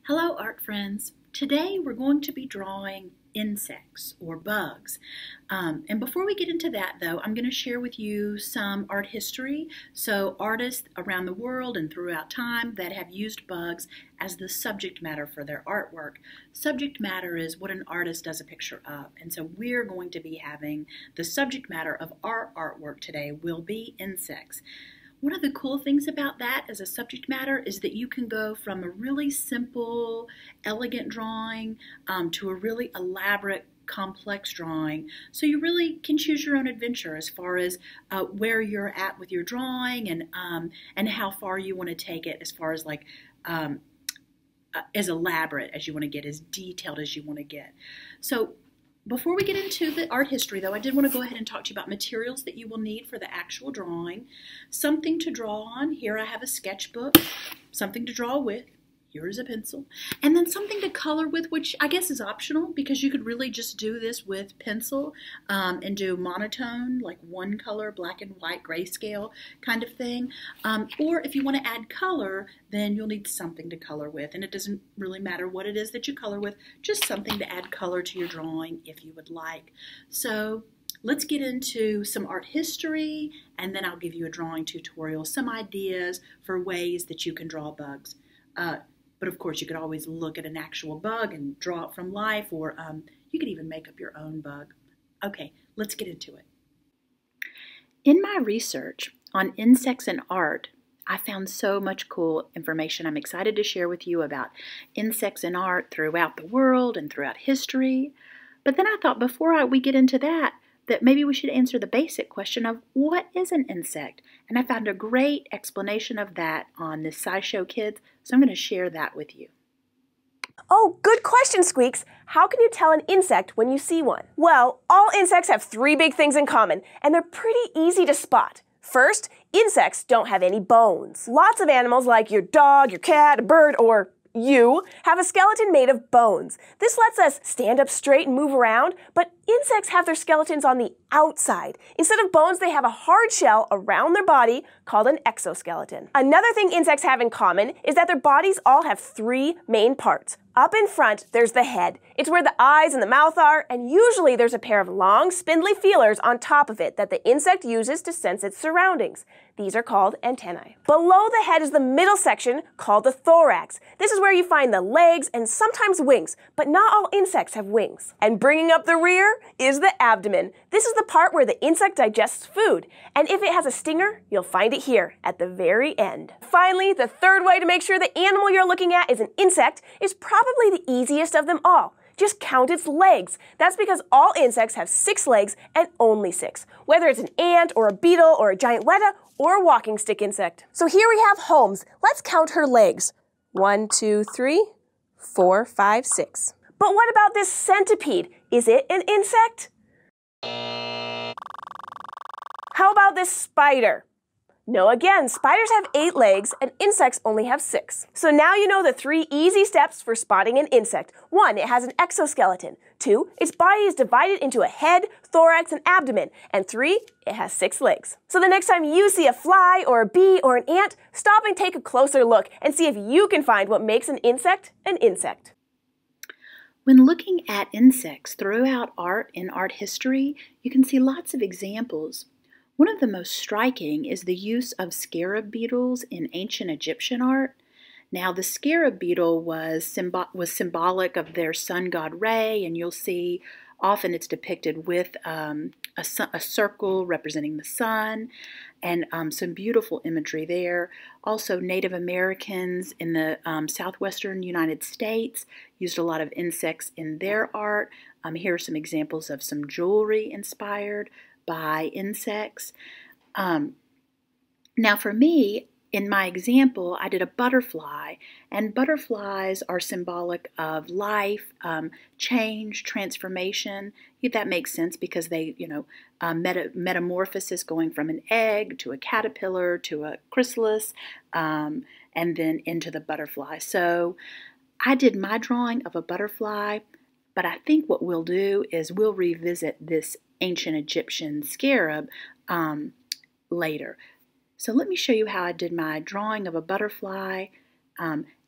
Hello art friends. Today we're going to be drawing insects or bugs. And before we get into that though, I'm going to share with you some art history. So artists around the world and throughout time that have used bugs as the subject matter for their artwork. Subject matter is what an artist does a picture of. And so we're going to be having the subject matter of our artwork today will be insects. One of the cool things about that as a subject matter is that you can go from a really simple, elegant drawing to a really elaborate, complex drawing. So you really can choose your own adventure as far as where you're at with your drawing and how far you want to take it as far as like as elaborate as you want to get, as detailed as you want to get. So before we get into the art history, though, I did want to go ahead and talk to you about materials that you will need for the actual drawing. Something to draw on. Here I have a sketchbook. Something to draw with. Here is a pencil. And then something to color with, which I guess is optional because you could really just do this with pencil and do monotone, like one color, black and white, grayscale kind of thing. Or if you want to add color, then you'll need something to color with. And it doesn't really matter what it is that you color with, just something to add color to your drawing if you would like. So let's get into some art history, and then I'll give you a drawing tutorial, some ideas for ways that you can draw bugs. But of course, you could always look at an actual bug and draw it from life, or you could even make up your own bug. Okay, let's get into it. In my research on insects and art, I found so much cool information I'm excited to share with you about insects and art throughout the world and throughout history. But then I thought before we get into that maybe we should answer the basic question of what is an insect? And I found a great explanation of that on the SciShow Kids, so I'm going to share that with you. Oh, good question, Squeaks. How can you tell an insect when you see one? Well, all insects have three big things in common, and they're pretty easy to spot. First, insects don't have any bones. Lots of animals like your dog, your cat, a bird, or you have a skeleton made of bones. This lets us stand up straight and move around, but insects have their skeletons on the outside. Instead of bones, they have a hard shell around their body called an exoskeleton. Another thing insects have in common is that their bodies all have three main parts. Up in front, there's the head. It's where the eyes and the mouth are, and usually there's a pair of long, spindly feelers on top of it that the insect uses to sense its surroundings. These are called antennae. Below the head is the middle section called the thorax. This is where you find the legs and sometimes wings, but not all insects have wings. And bringing up the rear is the abdomen. This is the part where the insect digests food, and if it has a stinger, you'll find it here at the very end. Finally, the third way to make sure the animal you're looking at is an insect is probably the easiest of them all. Just count its legs. That's because all insects have 6 legs and only 6, whether it's an ant or a beetle or a giant weta or a walking stick insect. So here we have Holmes. Let's count her legs. 1, 2, 3, 4, 5, 6. But what about this centipede? Is it an insect? How about this spider? No, again, spiders have 8 legs and insects only have 6. So now you know the 3 easy steps for spotting an insect. 1, it has an exoskeleton. 2, its body is divided into a head, thorax, and abdomen. And 3, it has 6 legs. So the next time you see a fly or a bee or an ant, stop and take a closer look and see if you can find what makes an insect an insect. When looking at insects throughout art and art history, you can see lots of examples. One of the most striking is the use of scarab beetles in ancient Egyptian art. Now, the scarab beetle was symbolic of their sun god Re, and you'll see often it's depicted with a circle representing the sun, and some beautiful imagery there. Also, Native Americans in the southwestern United States used a lot of insects in their art. Here are some examples of some jewelry inspired by insects. Now for me, in my example, I did a butterfly, and butterflies are symbolic of life, change, transformation. That makes sense because they, metamorphosis going from an egg to a caterpillar to a chrysalis, and then into the butterfly. So I did my drawing of a butterfly, but I think what we'll do is we'll revisit this ancient Egyptian scarab later. So let me show you how I did my drawing of a butterfly.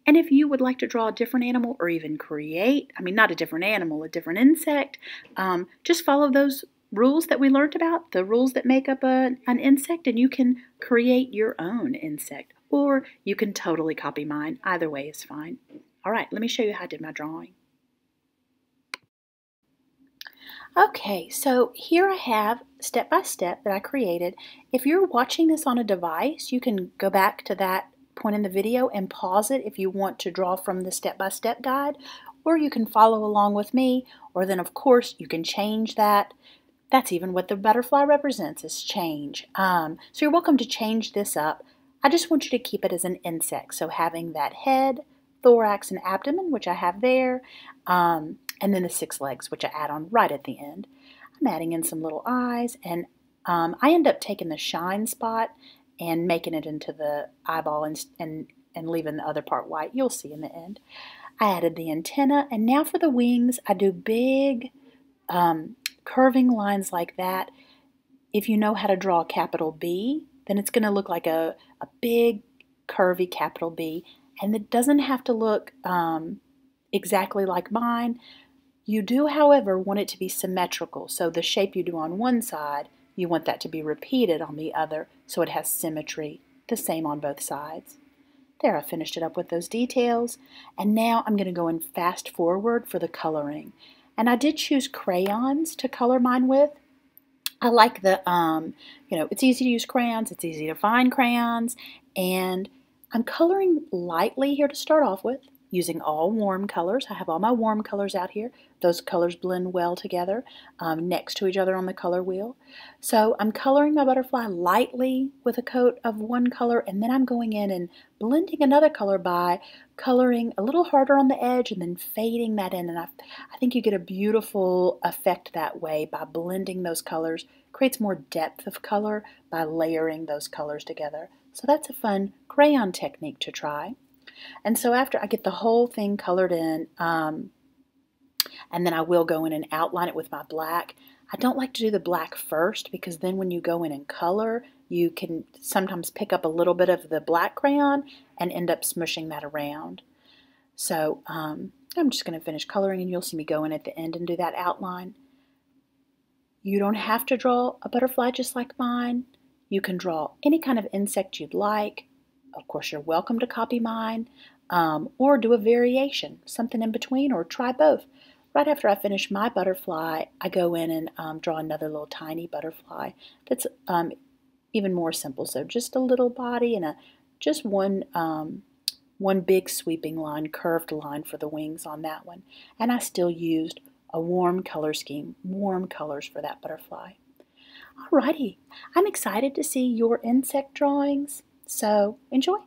And if you would like to draw a different animal or even create, not a different animal, a different insect, just follow those rules that we learned about, the rules that make up an insect, and you can create your own insect. Or you can totally copy mine. Either way is fine. All right, let me show you how I did my drawing. Okay, so here I have step by step that I created. If you're watching this on a device, you can go back to that point in the video and pause it if you want to draw from the step-by-step guide, or you can follow along with me, or then of course you can change that. That's even what the butterfly represents, is change. So you're welcome to change this up. I just want you to keep it as an insect, so having that head, thorax, and abdomen, which I have there, and then the 6 legs, which I add on right at the end. I'm adding in some little eyes, and I end up taking the shine spot and making it into the eyeball and leaving the other part white. You'll see in the end. I added the antenna, and now for the wings, I do big curving lines like that. If you know how to draw a capital B, then it's going to look like a big curvy capital B, and it doesn't have to look exactly like mine. You do, however, want it to be symmetrical, so the shape you do on one side, you want that to be repeated on the other, so it has symmetry, the same on both sides. There, I finished it up with those details, and now I'm going to go in fast forward for the coloring. And I did choose crayons to color mine with. I like the, it's easy to use crayons, it's easy to find crayons, and I'm coloring lightly here to start off with, using all warm colors. I have all my warm colors out here. Those colors blend well together next to each other on the color wheel. So I'm coloring my butterfly lightly with a coat of one color, and then I'm going in and blending another color by coloring a little harder on the edge and then fading that in. And I think you get a beautiful effect that way by blending those colors. It creates more depth of color by layering those colors together. So that's a fun crayon technique to try. And so after I get the whole thing colored in, and then I will go in and outline it with my black. I don't like to do the black first, because then when you go in and color, you can sometimes pick up a little bit of the black crayon and end up smushing that around. So I'm just going to finish coloring, and you'll see me go in at the end and do that outline. You don't have to draw a butterfly just like mine. You can draw any kind of insect you'd like. Of course, you're welcome to copy mine, or do a variation, something in between, or try both. Right after I finish my butterfly, I go in and draw another little tiny butterfly that's even more simple. So just a little body and just one big sweeping line, curved line for the wings on that one. And I still used a warm color scheme, warm colors for that butterfly. Alrighty, I'm excited to see your insect drawings. So enjoy.